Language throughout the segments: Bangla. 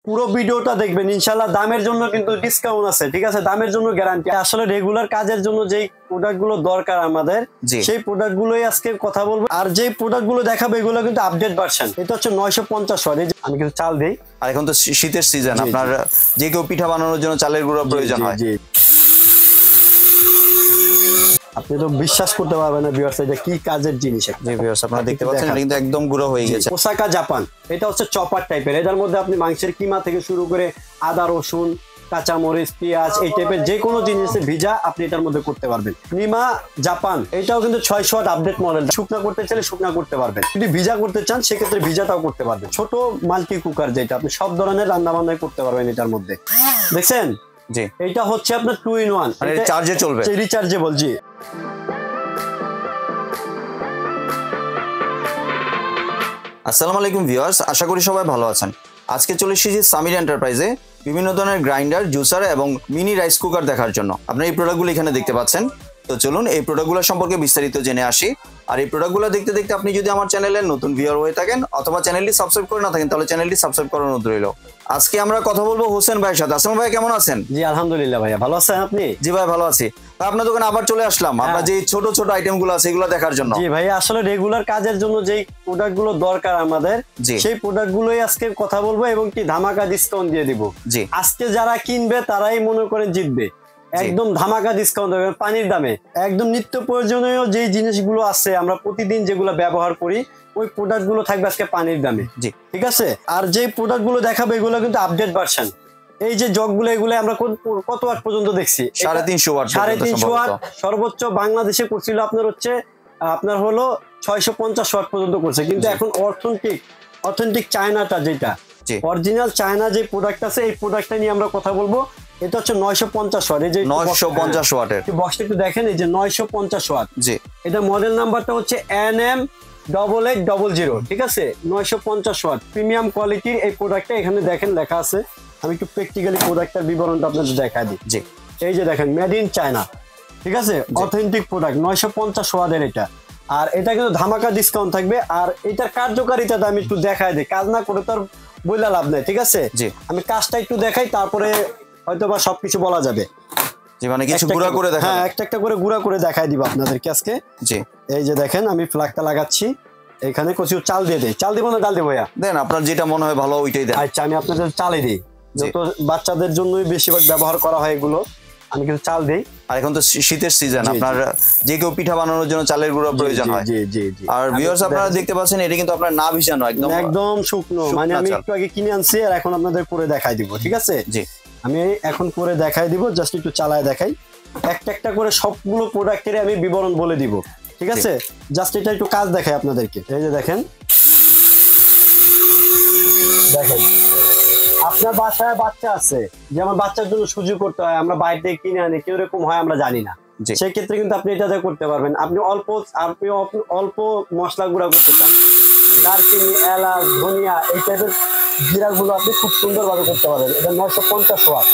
পুরো ভিডিওটা দেখবেন, ইনশাআল্লাহ দামের জন্য কিন্তু ডিসকাউন্ট আছে, ঠিক আছে, দামের জন্য গ্যারান্টি। আসলে রেগুলার কাজের জন্য যেই প্রোডাক্ট গুলো দরকার আমাদের, সেই প্রোডাক্ট গুলোই আজকে কথা বলবো। আর যে প্রোডাক্ট গুলো দেখাবো এগুলো কিন্তু আপডেট ভার্সন। এটা হচ্ছে 950 ওয়াট। আমি কিন্তু চাল দেই, আর এখন তো শীতের সিজন, আপনার যে কেউ পিঠা বানানোর জন্য চালের গুঁড়ো প্রয়োজন হয়। আপনি তো বিশ্বাস করতে পারবেন না ভিউয়ার্স, এটা কি কাজের জিনিস। জি ভিউয়ার্স, আপনারা দেখতে পাচ্ছেন এটা কিন্তু একদম গুঁড়ো হয়ে গেছে। ওসাকা জাপান, এটা হচ্ছে চপার টাইপের। এটার মধ্যে আপনি মাংসের কিমা থেকে শুরু করে আদা রসুন কাঁচামরিচ পেঁয়াজ এই টাইপের যে কোনো জিনিসে ভিজা আপনি এটার মধ্যে করতে পারবেন। নিমা জাপান, এটাও কিন্তু 600 ওয়াট আপডেট মডেল। শুকনা করতে চাইলে শুকনা করতে পারবেন, যদি ভিজা করতে চান সেক্ষেত্রে ভিজাটাও করতে পারবেন। ছোট মাল্টি কুকার, যেটা আপনি সব ধরনের রান্না বান্নাই করতে পারবেন এটার মধ্যে। দেখছেন, জি এটা হচ্ছে আপনার 2 in 1, এটা চার্জে চলবে, রিচার্জেবল। জি আসসালামু আলাইকুম ভিউয়ার্স, আশা করি সবাই ভালো আছেন। আজকে চলে এসেছি সামির এন্টারপ্রাইজে বিভিন্ন ধরনের গ্রাইন্ডার, জুসার এবং মিনি রাইস কুকার দেখার জন্য। আপনারা এই প্রোডাক্টগুলো এখানে দেখতে পাচ্ছেন। তো চলুন এই প্রোডাক্টগুলো সম্পর্কে বিস্তারিত জেনে আসি। আর এই প্রোডাক্টগুলো দেখতে দেখতে আপনি যদি আমার চ্যানেলের নতুন ভিউয়ার হয়ে থাকেন অথবা চ্যানেলটি সাবস্ক্রাইব করে না থাকেন, তাহলে চ্যানেলটি সাবস্ক্রাইব করার অনুরোধ রইল। আজকে আমরা কথা বলবো হোসেন ভাইয়ের সাথে। আসসালামু ভাই, কেমন আছেন? জি আলহামদুলিল্লাহ ভাইয়া, ভালো আছেন আপনি? জি ভাই ভালো আছি। আপনার দোকানে আবার চলে আসলাম আপনার যে ছোট ছোট আইটেমগুলো আছে এগুলো দেখার জন্য। জি ভাইয়া, আসলে রেগুলার কাজের জন্য যেই প্রোডাক্টগুলো দরকার আমাদের, সেই প্রোডাক্টগুলোই আজকে কথা বলবো এবং কি ধামাকা ডিসকাউন্ট দিয়ে দিব। জি আজকে যারা কিনবে তারাই মনে করেন জিতবে। একদম ধামাকা ডিসকাউন্ট দেবে পানির দামে। একদম নিত্য প্রয়োজনীয় যে জিনিসগুলো আছে আমরা প্রতিদিন যেগুলো ব্যবহার করি, ওই প্রোডাক্টগুলো থাকবে আজকে পানির দামে। জি ঠিক আছে। আর যে প্রোডাক্টগুলো দেখাবো এগুলো কিন্তু আপডেট ভার্সন। এই যে জগগুলো, এগুলো আমরা কত ওয়াট পর্যন্ত দেখছি? 350 ওয়াট। 350 ওয়াট সর্বোচ্চ বাংলাদেশে করছিল আপনার হলো 650 ওয়াট পর্যন্ত করছে। কিন্তু এখন অথেন্টিক চায়নাটা, যেটা অরিজিনাল চায়না যে প্রোডাক্ট আছে, এই প্রোডাক্টটা নিয়ে আমরা কথা বলবো। এটা হচ্ছে 950 ওয়াট। এই যে 950 ওয়াটের বক্সটা একটু দেখেন, এই যে 950 ওয়াট। জি, এটা মডেল নাম্বারটা হচ্ছে NM8800। ঠিক আছে, 950 ওয়াট প্রিমিয়াম কোয়ালিটির এই প্রোডাক্টটা। এখানে দেখেন লেখা আছে, আমি একটু প্র্যাকটিক্যালি প্রোডাক্টের বিবরণটা আপনাদের দেখা দিই। জি, এই যে দেখেন, মেড ইন চায়না। ঠিক আছে, অথেন্টিক প্রোডাক্ট, 950 ওয়াটের এটা। আর এটা কিন্তু ধামাকা ডিসকাউন্ট থাকবে। আর এটার কার্যকারিতাটা আমি একটু দেখাই দিই, কাজ না করে তো আর বইলা লাভ নাই। ঠিক আছে, আমি কাজটা একটু দেখাই, তারপরে হয়তো বা সবকিছু বলা যাবে। জি, মানে কিছু গুঁড়া করে দেখাই। হ্যাঁ, একটা করে গুঁড়া করে দেখাই দিব আপনাদেরকে আজকে। জি, এই যে দেখেন, আমি ফ্ল্যাগটা লাগাচ্ছি। এখানে কিছু চাল দিয়ে দেই। চাল দিব না ডাল দেবো? ভাইয়া দেন, আপনার যেটা মনে হয় ভালো ওইটাই দেন। আচ্ছা, আমি আপনাদের চালে দিই, যত বাচ্চাদের জন্যই বেশিরভাগ ব্যবহার করা হয় এগুলো। আমি কিন্তু চাল দেই। আর এখন তো শীতের সিজন, আপনার যে কেউ পিঠা বানানোর জন্য চালের গুঁড়ো প্রয়োজন হয়। জি জি জি। আর ভিউয়ার্স, আপনারা দেখতে পাচ্ছেন এটা কিন্তু আপনার না ভিজানো, একদম শুকনো। মানে আমি একটু আগে কিনে আনছি, আর এখন আপনাদের করে দেখাই দিব। ঠিক আছে, জি, আমি এখন করে দেখাই দিব। জাস্ট একটু চালায় দেখাই, একটা একটা করে সবগুলো প্রোডাক্টের আমি বিবরণ বলে দিব। ঠিক আছে, জাস্ট এটা একটু কাজ দেখাই আপনাদেরকে। এই যে দেখেন, আপনার বাসায় বাচ্চা আছে, যেমন বাচ্চার জন্য সুজি করতে হয়, আমরা বাইরে থেকে কিনে আনি, কেউ এরকম হয় আমরা জানি না। সেক্ষেত্রে কিন্তু আপনি এটা করতে পারবেন। আপনি অল্প মশলা গুঁড়া করতে চান, দারচিনি এলাচ ধনিয়া এই টাইপের জিরাগুলো আপনি খুব সুন্দরভাবে করতে পারবেন। এটা 950 ওয়াট।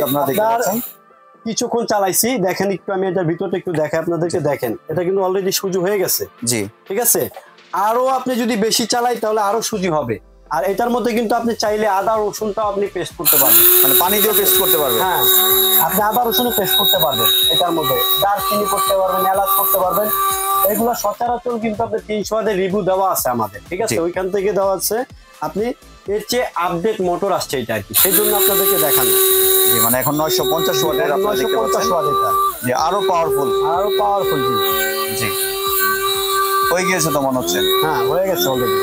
আপনার কিছুক্ষণ চালাইছি, দেখেন একটু, আমি এটার ভিতরটা একটু দেখাই আপনাদেরকে। দেখেন, এটা কিন্তু অলরেডি সুজি হয়ে গেছে। জি, ঠিক আছে। আরো আপনি যদি বেশি চালাই তাহলে আরো সুজি হবে। আর এটার মধ্যে কিন্তু আপনি চাইলে আদা রসুনটাও আপনি পেস্ট করতে পারবেন, মানে পানি দিয়েও পেস্ট করতে পারবেন। হ্যাঁ, আপনি আদা রসুনও পেস্ট করতে পারবেন এটার মধ্যে, দারচিনি করতে পারবেন, এলাচ করতে পারবেন। এগুলো সচরাচর কিন্তু আপনার 300 ওয়াটের রিভিউ দেওয়া আছে আমাদের। ঠিক আছে, ওইখান থেকে দেওয়া আছে। আপনি এর চেয়ে আপডেট মোটর আসছে এটা আর কি, সেই জন্য আপনাদেরকে দেখানো। মানে এখন 950 ওয়াটের, 950 ওয়াট এটা। জি, আরো পাওয়ারফুল। জি, হয়ে গেছে তো মনে হচ্ছে। হ্যাঁ, হয়ে গেছে অলরেডি।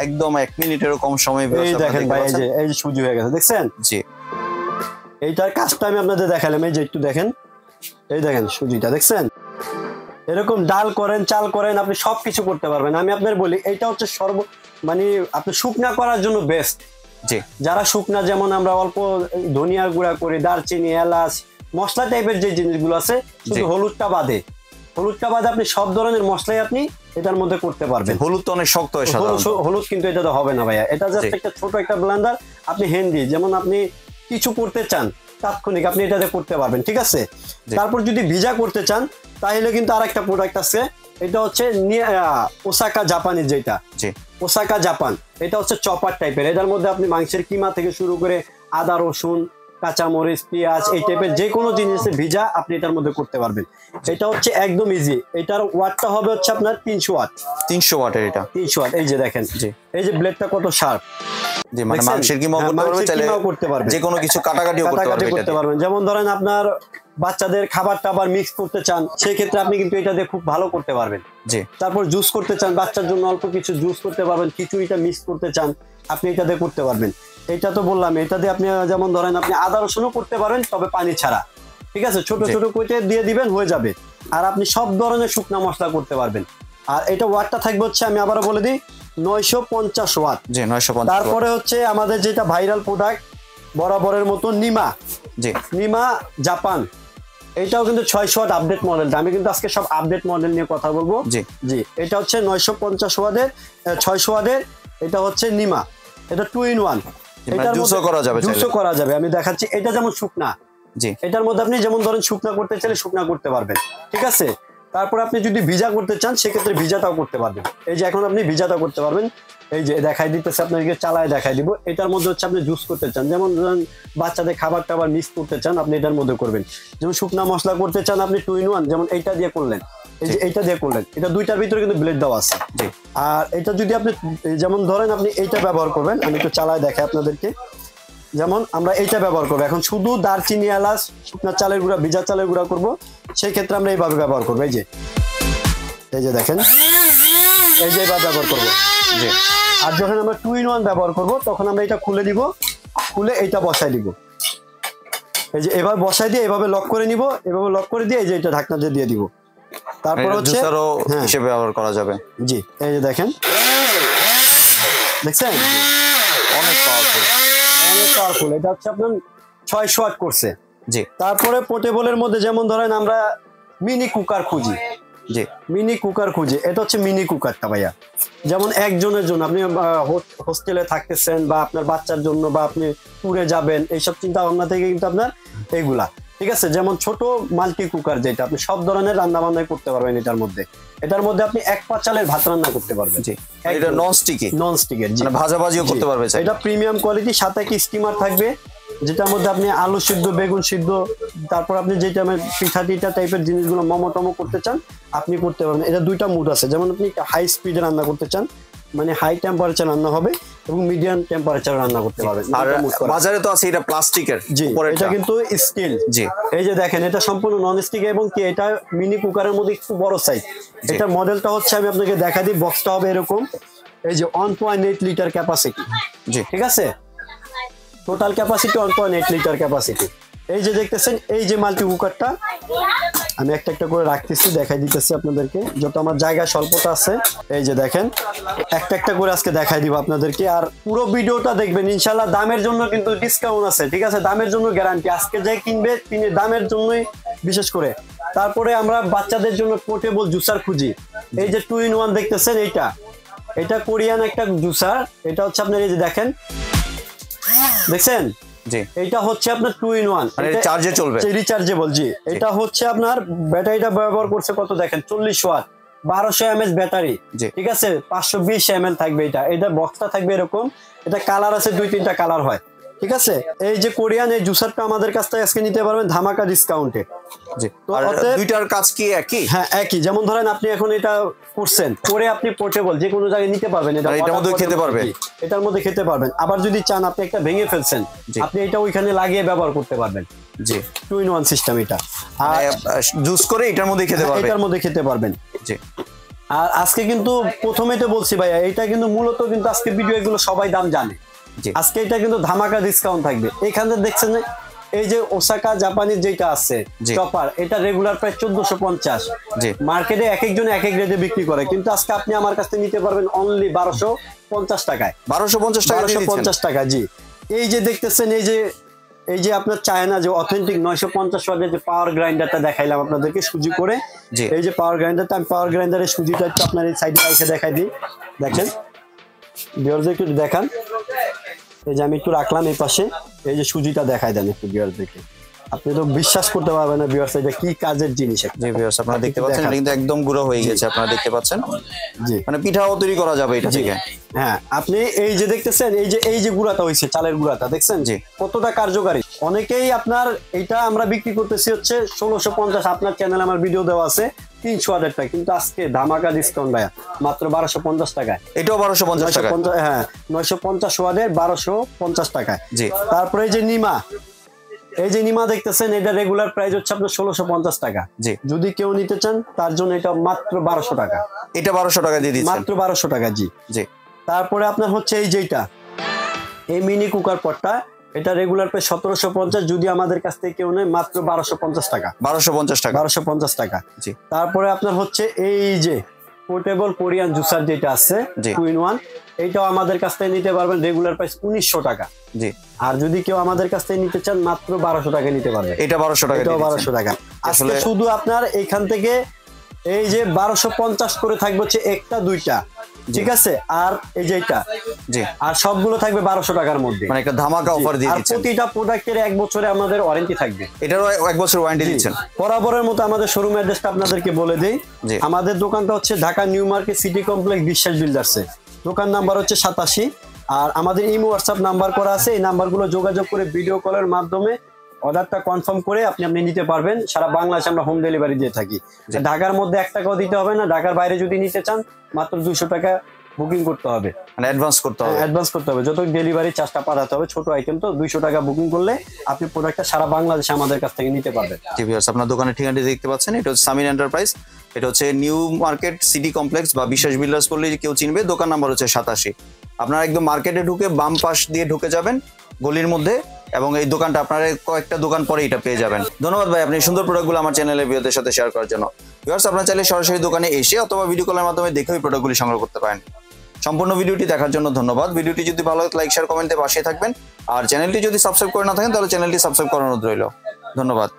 একদম 1 মিনিটেরও কম সময়। এই দেখেন ভাই, এই যে সুজি হয়ে গেছে, দেখছেন? জি, এইটার কাজটা আমি আপনাদের দেখালাম। এই যে একটু দেখেন, এই দেখেন সুজিটা, দেখছেন? এরকম ডাল করেন, চাল করেন, আপনি সবকিছু করতে পারবেন। আমি আপনার বলি, এটা হচ্ছে মানে আপনি শুকনা করার জন্য বেস্ট। জি, যারা শুকনা, যেমন আমরা অল্প ধনিয়ার গুঁড়া করি, দারচিনি এলাচ মশলা টাইপের যে জিনিসগুলো আছে, শুধু হলুদটা বাদে আপনি সব ধরনের মশলাই আপনি এটার মধ্যে করতে পারবেন। হলুদ তো অনেক শক্ত হয়, হলুদ কিন্তু এটাতে হবে না ভাইয়া। এটা জাস্ট একটা ছোট একটা ব্লেন্ডার, আপনি হ্যান্ডি, যেমন আপনি কিছু করতে চান, তাৎক্ষণিক আপনি এটাতে করতে পারবেন, ঠিক আছে। তারপর যদি ভিজা করতে চান তাহলে কিন্তু আরেকটা প্রোডাক্ট আছে, এটা হচ্ছে ওসাকা জাপানের, যেটা ওসাকা জাপান, এটা হচ্ছে চপার টাইপের। এটার মধ্যে আপনি মাংসের কিমা থেকে শুরু করে আদা রসুন কাঁচামরিচ পেঁয়াজ এই টাইপের যে কোনো জিনিসের ভিজা আপনি এটার মধ্যে করতে পারবেন। এটা হচ্ছে একদম ইজি। এটার ওয়াটটা হবে হচ্ছে আপনার 300 ওয়াট। 300 ওয়াটের এটা 300 ওয়াট। এই যে দেখেন, এই যে ব্লেডটা কত শার্প। মানে মাংসের কিমাও করতে পারবেন, যে কোনো কিছু কাটাকাটিও করতে পারবেন। যেমন ধরেন আপনার বাচ্চাদের খাবার টাবার মিক্স করতে চান, সেই ক্ষেত্রে আপনি কিন্তু এটা দিয়ে খুব ভালো করতে পারবেন। তারপর জুস করতে চান, বাচ্চার জন্য অল্প কিছু জুস করতে পারবেন, খিচুড়িটা মিক্স করতে চান আপনি এটা দিয়ে করতে পারবেন। এটা তো বললাম, এটা দিয়ে আপনি যেমন ধরেন আপনি আদা রসুনও করতে পারেন, তবে পানি ছাড়া, ঠিক আছে। ছোট ছোট কেটে দিয়ে দিবেন, হয়ে যাবে। আর আপনি সব ধরনের শুকনা মশলা করতে পারবেন। আর এটা ওয়াটটা থাকবে হচ্ছে, আমি আবারও বলে দিই, 950 ওয়াট। তারপরে হচ্ছে আমাদের যেটা ভাইরাল প্রোডাক্ট বরাবরের মতো নিমা জাপান, এটাও কিন্তু 600 ওয়াট আপডেট মডেলটা। আমি কিন্তু আজকে সব আপডেট মডেল নিয়ে কথা বলবো। জি, এটা হচ্ছে 950 ওয়াটের 600 ওয়াটের। এটা হচ্ছে নিমা, এটা 2 in 1। এটা জুসও করা যাবে। আমি দেখাচ্ছি, এটা যেমন শুকনা, এটার মধ্যে আপনি যেমন ধরেন শুকনা করতে চাইলে শুকনা করতে পারবেন, ঠিক আছে। তারপর আপনি যদি ভিজা করতে চান সেক্ষেত্রে ভিজাটাও করতে পারবেন। এই যে এখন আপনি ভিজাটাও করতে পারবেন। এই যে দেখাই দিতেছে আপনাদেরকে, চালায় দেখাই দিব। এটার মধ্যে হচ্ছে আপনি জুস করতে চান, যেমন ধরেন বাচ্চাদের খাবার টাবার মিক্স করতে চান, আপনি এটার মধ্যে করবেন। যেমন শুকনা মশলা করতে চান আপনি 2 in 1, যেমন এইটা দিয়ে করলেন, এই যে এইটা দিয়ে করলেন। এটা দুইটার ভিতরে কিন্তু ব্লেড দেওয়া আছে। আর এটা যদি আপনি যেমন ধরেন আপনি এইটা ব্যবহার করবেন, আমি একটু চালায় দেখাই আপনাদেরকে। যেমন আমরা এইটা ব্যবহার করবো এখন, শুধু দারচিনি এলাচ শুকনা চালের গুঁড়া ভিজা চালের গুঁড়া করবো, সেই ক্ষেত্রে আমরা এইভাবে ব্যবহার করবো। এই যে দেখেন, এই যে এইভাবে ব্যবহার করবো। আর যখন আমরা 2 in 1 ব্যবহার করবো, তখন আমরা এটা খুলে দিব, খুলে এইটা বসাই দিব। এই যে এভাবে বসাই দিয়ে এভাবে লক করে নিব, এভাবে লক করে দিয়ে এই যে এটা ঢাকনা দিয়ে দিব। তারপর হচ্ছে হিসেবে ব্যবহার করা যাবে। জি, এই যে দেখেন, দেখছেন, অনেক পাওয়ারফুল। এটা হচ্ছে আপনার 600 ওয়াট করছে। তারপরে পোর্টেবলের মধ্যে যেমন ধরেন আমরা মিনি কুকার খুঁজি, এটা হচ্ছে মিনি কুকারটা ভাইয়া। যেমন একজনের জন্য, আপনি হোস্টেলে থাকতেছেন বা আপনার বাচ্চার জন্য বা আপনি ট্যুরে যাবেন, এইসব চিন্তা ভাবনা থেকে কিন্তু আপনার এগুলা, ঠিক আছে। যেমন ছোট মাল্টি কুকার, যেটা আপনি সব ধরনের রান্না বান্না করতে পারবেন এটার মধ্যে। এটার মধ্যে আপনি 1 পা চালের ভাত রান্না করতে পারবেন। এটা নন স্টিকের, ভাজাভাজিও করতে পারবে। এটা প্রিমিয়াম কোয়ালিটি, সাথে কি স্টিমার থাকবে, যেটার মধ্যে আপনি আলু সিদ্ধ, বেগুন সিদ্ধ, তারপর আপনি যেটা পিঠা টিঠা টাইপের জিনিসগুলো মোমো টমো করতে চান আপনি করতে পারবেন। এটা দুইটা মুড আছে, যেমন আপনি হাই স্পিডে রান্না করতে চান, মানে হাই টেম্পারেচার রান্না হবে, এবং মিডিয়াম টেম্পারেচার রান্না করতে পারবেন। আর বাজারে তো আছে এটা প্লাস্টিকের, এটা কিন্তু স্টিল। এই যে দেখেন, এটা সম্পূর্ণ নন স্টিক, এবং কি এটা মিনি কুকারের মধ্যে একটু বড় সাইজ। এটার মডেলটা হচ্ছে, আমি আপনাকে দেখা দিই, বক্সটা হবে এরকম। এই যে 1.8 লিটার ক্যাপাসিটি, ঠিক আছে। Total capacity 1.8 litre capacity. এই যে দেখতেছেন, এই যে মাল্টি কুকারটা আমি একটা একটা করে রাখতেছি, দেখাই দিতেছি আপনাদেরকে, যত আমার জায়গা স্বল্পতা আছে। এই যে দেখেন, একটা একটা করে আজকে দেখাই দিব আপনাদেরকে। আর পুরো ভিডিওটা দেখবেন ইনশাল্লাহ। দামের জন্য কিন্তু ডিসকাউন্ট আছে, ঠিক আছে। দামের জন্য গ্যারান্টি, আজকে যে কিনবে তিনি দামের জন্যই বিশেষ করে। তারপরে আমরা বাচ্চাদের জন্য পোর্টেবল জুসার খুঁজি। এই যে 2 in 1 দেখতেছেন, এটা কোরিয়ান একটা জুসার। এটা হচ্ছে আপনার, এই যে দেখেন, দেখছেন, এটা হচ্ছে আপনার 2 in 1, চার্জে চলবে, রিচার্জেবল। এটা হচ্ছে আপনার ব্যাটারিটা ব্যবহার করছে কত দেখেন, 40 ওয়াট, 1200 mAh ব্যাটারি, ঠিক আছে। 520 ml থাকবে। এটা বক্সটা থাকবে এরকম। এটা কালার আছে, 2-3টা কালার হয়, ঠিক আছে। এই যে কোরিয়ান এই জুসারটা আমাদের কাছ থেকে আজকে নিতে পারবেন ধামাকা ডিসকাউন্টে। দুইটার কাজ কি একই? হ্যাঁ, একই। যেমন ধরেন আপনি এখন এটা করছেন, করে আপনি পোর্টেবল যে কোনো জায়গায় নিতে পারবেন, এটার মধ্যে খেতে পারবেন, এটার মধ্যে খেতে পারবেন। আবার যদি চান আপনি একটা ভেঙে ফেলছেন, আপনি এটা ওইখানে লাগিয়ে ব্যবহার করতে পারবেন। 2 in 1 সিস্টেম এটা। আর জুস করে এটার মধ্যে খেতে পারবেন, এটার মধ্যে খেতে পারবেন। আর আজকে কিন্তু প্রথমেই তো বলছি ভাইয়া, এটা কিন্তু মূলত কিন্তু আজকে ভিডিও এগুলো সবাই দাম জানে। আজকে এটা কিন্তু ধামাকা ডিসকাউন্ট থাকবে। এখানে দেখছেন এই যে ওসাকা জাপানির যেটা আছে চপার, এটা রেগুলার প্রায় 1450। মার্কেটে এক একজনে এক এক রেটে বিক্রি করে, কিন্তু আজকে আপনি আমার কাছ থেকে নিতে পারবেন অনলি 1250 টাকায়। 1250 টাকা। জি, এই যে দেখতেছেন, এই যে আপনার চায়না যে অথেন্টিক 950 ওয়াটের যে পাওয়ার গ্রাইন্ডারটা দেখাইলাম আপনাদেরকে সুজি করে। এই যে পাওয়ার গ্রাইন্ডারটা, আমি পাওয়ার গ্রাইন্ডারের সুজিটা একটু আপনার এই সাইডে রেখে দেখাই দিই। দেখেন, ভিউয়ারদের একটু দেখান। এই যে আমি একটু রাখলাম এই পাশে, এই যে সুজিটা দেখাই দেন একটু ভিউয়ারদেরকে। আপনি তো বিশ্বাস করতে পারবেন না ভিউয়ার্স, এটা কি কাজের জিনিস। জি ভিউয়ার্স, আপনারা দেখতে পাচ্ছেন এটা কিন্তু একদম গুঁড়ো হয়ে গেছে, আপনারা দেখতে পাচ্ছেন। জি, মানে পিঠাও তৈরি করা যাবে এটা থেকে। হ্যাঁ, আপনি এই যে দেখতেছেন, এই যে গুঁড়াটা হইছে, চালের গুঁড়াটা দেখছেন জি কতটা কার্যকারী। অনেকেই আপনার এটা আমরা বিক্রি করতেছি হচ্ছে 1650, আপনার চ্যানেলে আমার ভিডিও দেওয়া আছে 300 টাকা, কিন্তু আজকে ধামাকা ডিসকাউন্ট ভাইয়া মাত্র 1250 টাকায়। এটাও 1250 টাকা। হ্যাঁ, 950 ওয়াটের 1250 টাকায়। জি, তারপরে এই যে নিমা দেখতেছেন, এটা রেগুলার প্রাইস হচ্ছে আপনার 1650 টাকা। জি, যদি কেউ নিতে চান তার জন্য এটা মাত্র 1200 টাকা। এটা 1200 টাকা দিয়ে দিচ্ছেন? মাত্র 1200 টাকা। জি জি। তারপরে আপনার হচ্ছে এই মিনি কুকার পটটা, এটা রেগুলার প্রাইস 1750, যদি আমাদের কাছ থেকে কেউ নেয় মাত্র 1250 টাকা। 1250 টাকা। 1250 টাকা। জি। তারপরে আপনার হচ্ছে এই যে পোর্টেবল কোরিয়ান জুসার যেটা আছে 2 in 1, এইটাও আমাদের কাছ থেকে নিতে পারবেন রেগুলার প্রাইস 1900 টাকা। জি। আর যদি কেউ আমাদের কাছ থেকে নিতে চান মাত্র 1200 টাকা নিতে পারবে। এটা 1200 টাকা। এটাও 1200 টাকা। আসলে শুধু আপনার এখান থেকে এই যে 1250 করে থাকবে হচ্ছে একটা দুইটা, ঠিক আছে, আর এই যে এটা, জি, আর সবগুলো থাকবে 1200 টাকার মধ্যে। মানে একটা ধামাকা অফার দিয়ে দিচ্ছেন। আর প্রতিটা প্রোডাক্টের 1 বছরে আমাদের ওয়ারেন্টি থাকবে। এটারও 1 বছর ওয়ারেন্টি দিচ্ছেন। বরাবরের মতো আমাদের শোরুম অ্যাড্রেসটা আপনাদেরকে বলে দেই। আমাদের দোকানটা হচ্ছে Dhaka new market city complex বিশ্বাস বিল্ডার্সে। দোকান নাম্বার হচ্ছে 87, আর আমাদের ইমো হোয়াটসঅ্যাপ নাম্বার করা আছে। এই নাম্বারগুলো যোগাযোগ করে ভিডিও কলের মাধ্যমে অর্ডারটা কনফার্ম করে আপনি নিতে পারবেন। সারা বাংলাদেশে আমরা হোম ডেলিভারি দিয়ে থাকি। ঢাকার মধ্যে 1 টাকাও দিতে হবে না। ঢাকার বাইরে যদি নিতে চান মাত্র 200 টাকা বুকিং করতে হবে, মানে অ্যাডভান্স করতে হবে। অ্যাডভান্স করতে হবে, যত ডেলিভারি চার্জটা পাঠাতে হবে। ছোট আইটেম তো 200 টাকা বুকিং করলে আপনি প্রোডাক্টটা সারা বাংলাদেশে আমাদের কাছ থেকে নিতে পারবেন। জি ভিউয়ার্স, আপনার দোকানের ঠিকানাটি দেখতে পাচ্ছেন, এটা হচ্ছে সামির এন্টারপ্রাইজ। এটা হচ্ছে নিউ মার্কেট সিটি কমপ্লেক্স বা বিশ্বাস বিল্ডার্স বললে কেউ চিনবে। দোকান নাম্বার হচ্ছে 87। আপনারা একদম মার্কেটে ঢুকে বাম পাশ দিয়ে ঢুকে যাবেন গলির মধ্যে, এবং এই দোকানটা আপনারা কয়েকটা দোকান পরে এটা পেয়ে যাবেন। ধন্যবাদ ভাই, আপনি সুন্দর প্রোডাক্টগুলো আমার চ্যানেলে ভিউয়ারদের সাথে শেয়ার করার জন্য। ভিউয়ার্স, আপনারা চাইলে সরাসরি দোকানে এসে অথবা ভিডিও কলের মাধ্যমে দেখে ওই প্রোডাক্টগুলি সংগ্রহ করতে পারেন। সম্পূর্ণ ভিডিওটি দেখার জন্য ধন্যবাদ। ভিডিওটি যদি ভালো লাগে লাইক শেয়ার কমেন্টে পাশে থাকবেন, আর চ্যানেলটি যদি সাবস্ক্রাইব করে না থাকেন তাহলে চ্যানেলটি সাবস্ক্রাইব করানো রইল। ধন্যবাদ।